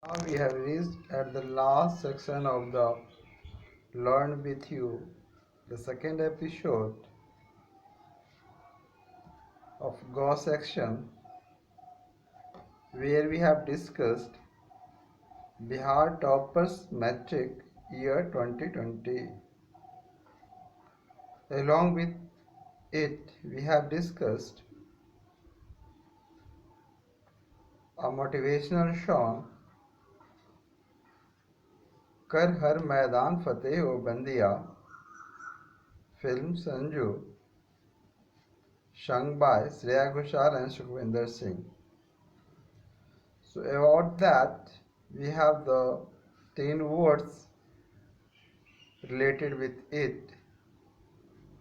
Now we have reached at the last section of the Learn with You, the second episode of Go section, where we have discussed Bihar Toppers Metric Year 2020. Along with it, we have discussed a motivational song, कर हर मैदान फतेह हो बंदिया, film Sanju, sung by Shreya Ghoshal and Sukhvinder Singh. So about that, we have the 10 words related with it.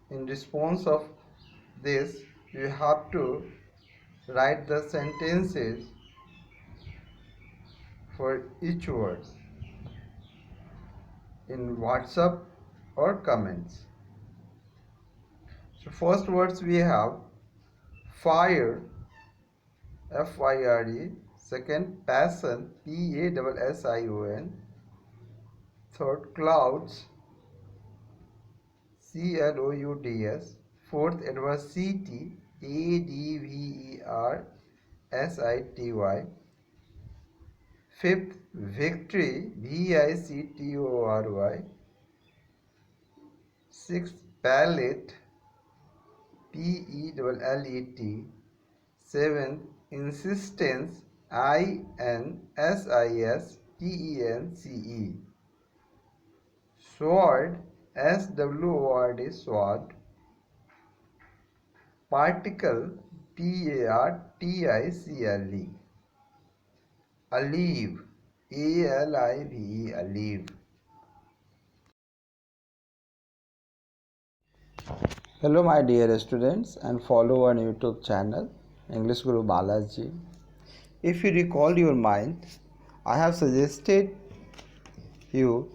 In response of this, you have to write the sentences for each word in WhatsApp or comments. So first words we have fire, F-I-R-E. Second, passion, P-A-S-S-I-O-N. Third, clouds, CLOUDS. Fourth, adversity, ADVERSITY. Fifth, victory, VICTORY. Sixth, palette, PELLET. Seventh, insistence, INSISTENCE. Sword, SWORD, sword. Particle, PARTICLE. Alive, ALIVE, alive. Hello my dear students and follow on YouTube channel English Guru Balaji. If you recall your mind, I have suggested you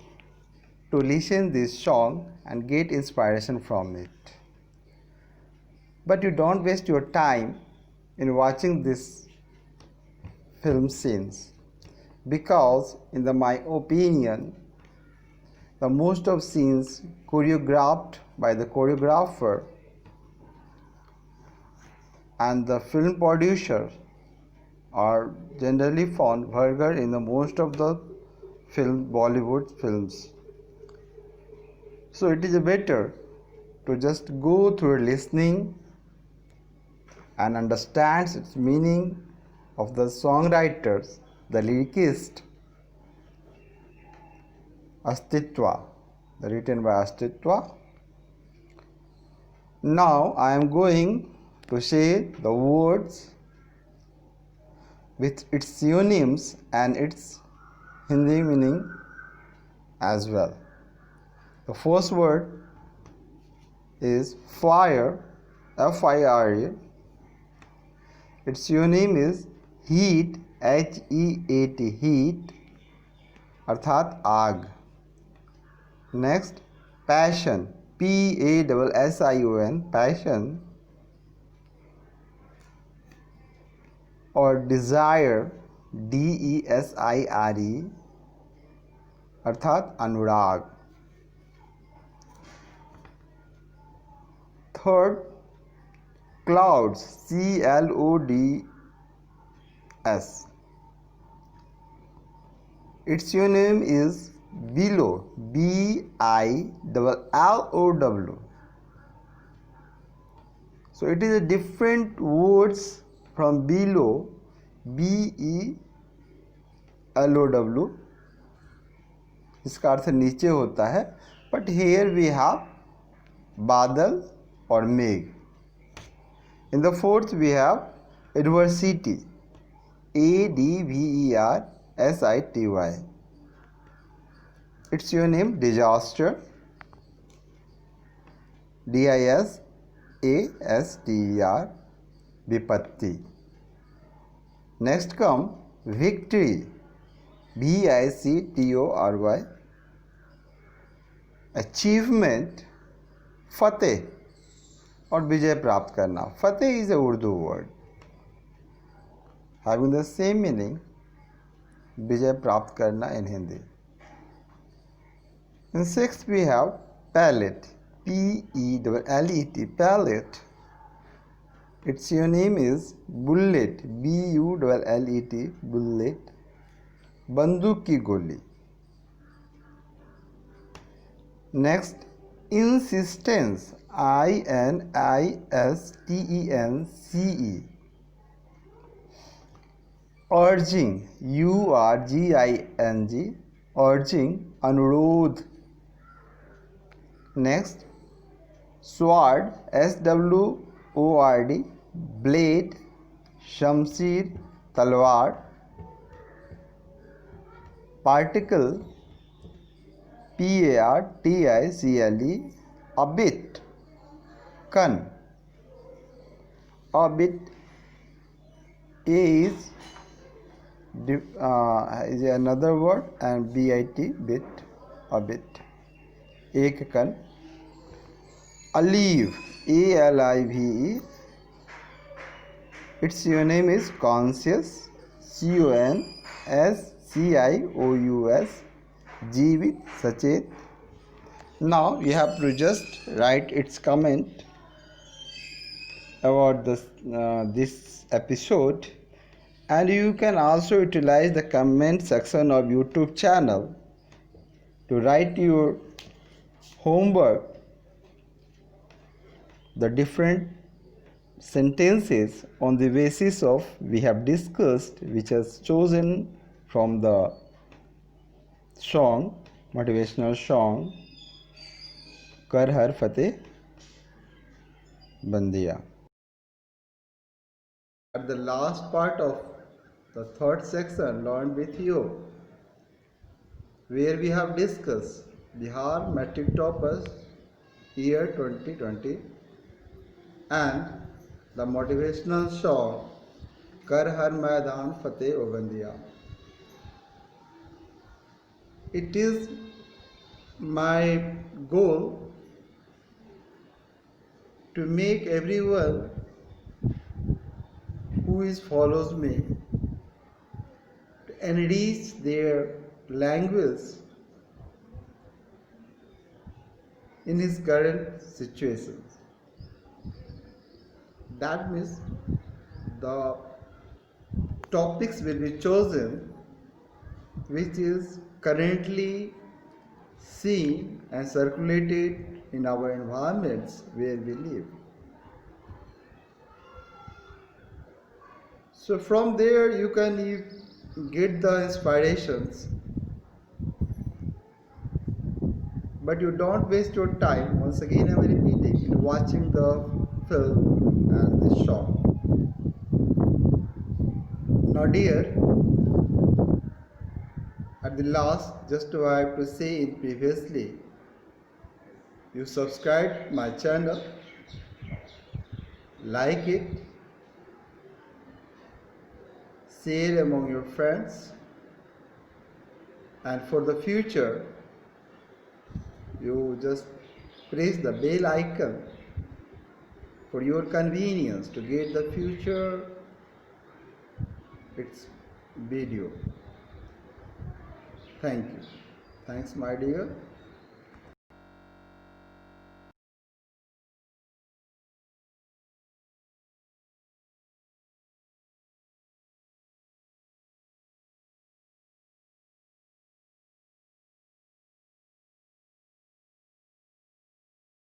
to listen this song and get inspiration from it. But you don't waste your time in watching this film scenes, because in my opinion the most of scenes choreographed by the choreographer and the film producer are generally found vulgar in the most of the Bollywood films. So it is better to just go through listening and understand its meaning of the songwriters, the lyricist, Astitwa, written by Astitwa. Now I am going to say the words with its synonyms and its Hindi meaning as well. The first word is fire, F-I-R-E. Its synonym is heat, H-E-A-T, heat, अर्थात आग. Next, passion, P-A-S-S-I-O-N, passion. और desire, D-E-S-I-R-E, अर्थात अनुराग. Third, clouds, C-L-O-D-S. Its synonym is billow, B-I-L-L-O-W. So it is a different words from below, B-E-L-O-W. इसका अर्थ नीचे होता है, but here we have बादल और मेघ. In the fourth we have adversity, ADVERSITY. Its synonym disaster, DISASTER, विपत्ति. Next come victory, VICTORY. Achievement, फतेह और विजय प्राप्त करना. फतेह is a Urdu word having the same meaning, विजय प्राप्त करना in Hindi. In sixth we have palette, P-E-L-L-E-T, palette. Its name is bullet, B-U-L-L-E-T, bullet. बंदूक की गोली. Next, insistence, I-N-I-S-T-E-N-C-E. Urging, U-R-G-I-N-G, urging, अनुरोध. Next, sword, S-W-O-R-D, blade, शमशीर, तलवार. Particle, P-A-R-T-I-C-L-E, a bit, कण. A bit, A is another word and B-I-T, bit, a bit, एक कण. Alive, A-L-I-V-E, its name is conscious, C-O-N-S-C-I-O-U-S, जीवित, सचेत. Now you have to just write its comment about this episode, and you can also utilize the comment section of YouTube channel to write your homework, the different sentences on the basis of we have discussed, which is chosen from the song, motivational song, कर हर फतेह बंदिया. At the last part of the third section, Learn with You, where we have discussed Bihar Matric Toppers year 2020 and the motivational song Kar Har Maidan Fateh O Bandiya. It is my goal to make everyone who follows me to enrich their language in his current situation. That means the topics will be chosen which is currently seen and circulated in our environments where we live. So from there you can get the inspirations, but you don't waste your time, once again I am repeating, in watching the film and the song. Now dear, at the last, just I have to say it previously, you subscribe my channel, like it, share among your friends, and for the future you just press the bell icon for your convenience to get the future its video. Thank you. Thanks my dear.